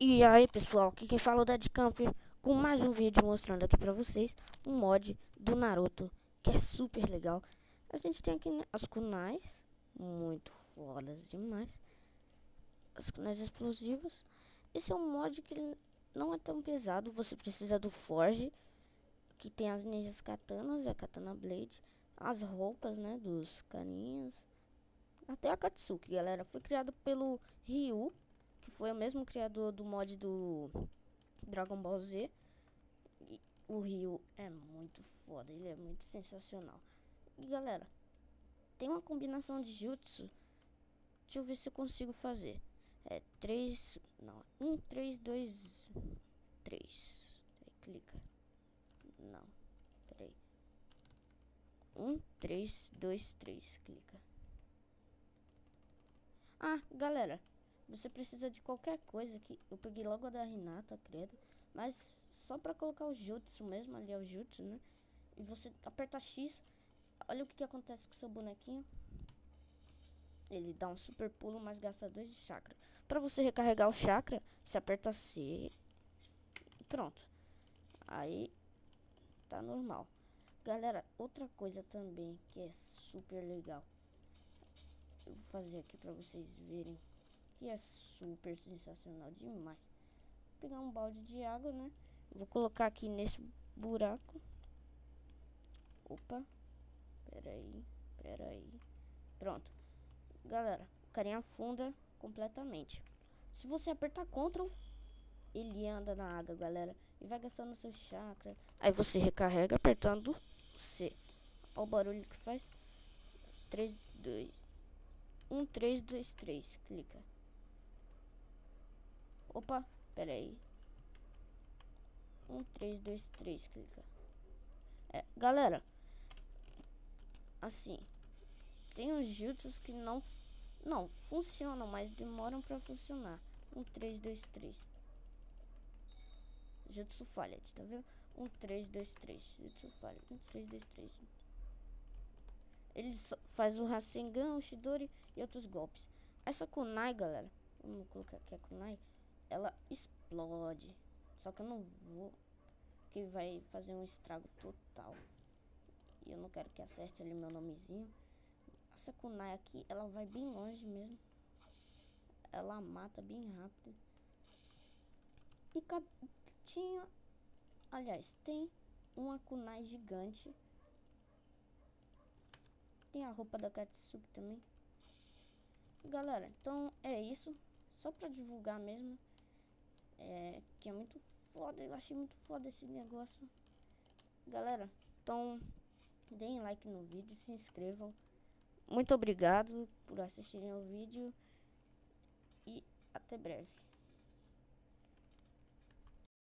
E aí pessoal, aqui quem fala é o Dead Camper com mais um vídeo mostrando aqui pra vocês um mod do Naruto que é super legal. A gente tem aqui as kunais, muito fodas demais, as kunais explosivas. Esse é um mod que não é tão pesado, você precisa do Forge, que tem as ninjas katanas e a katana blade, as roupas, né, dos carinhas, até a Katsuki, galera. Foi criado pelo Ryu, que foi o mesmo criador do mod do Dragon Ball Z. E o Ryu é muito foda, ele é muito sensacional. E galera, tem uma combinação de jutsu. Deixa eu ver se eu consigo fazer. É 3, não, 1, 3, 2, 3. Aí, clica. Não, peraí. 1, 3, 2, 3, clica. Ah, galera, você precisa de qualquer coisa aqui. Eu peguei logo a da Hinata, credo. Mas só pra colocar o jutsu mesmo, ali é o jutsu, né? E você aperta X. Olha o que acontece com o seu bonequinho. Ele dá um super pulo, mas gasta 2 de chakra. Pra você recarregar o chakra, você aperta C. E pronto. Aí tá normal. Galera, outra coisa também que é super legal. Eu vou fazer aqui pra vocês verem. Que é super sensacional demais. Vou pegar um balde de água, né? Vou colocar aqui nesse buraco. Opa. Pera aí. Pronto. Galera, o carinha afunda completamente. Se você apertar Ctrl, ele anda na água, galera. E vai gastando seu chakra. Aí você recarrega apertando C. Olha o barulho que faz. 3, 2, 1, 3, 2, 3. Clica. Opa, pera aí. 1, 3, 2, 3. Clica. Galera, assim, tem uns jutsus que não funcionam, mas demoram pra funcionar. 1, 3, 2, 3. Jutsu falha, tá vendo? 1, 3, 2, 3. Jutsu falha. 1, 3, 2, 3. Ele faz o Rasengan, o Chidori e outros golpes. Essa kunai, galera, vamos colocar aqui a kunai. Ela explode. Só que eu não vou, que vai fazer um estrago total. E eu não quero que acerte ali meu nomezinho. Essa kunai aqui, ela vai bem longe mesmo. Ela mata bem rápido. E tinha, aliás, tem uma kunai gigante. Tem a roupa da Katsuki também. Galera, então é isso. Só pra divulgar mesmo. Que é muito foda. Eu achei muito foda esse negócio. Galera, então deem like no vídeo, se inscrevam. Muito obrigado por assistirem ao vídeo. E até breve.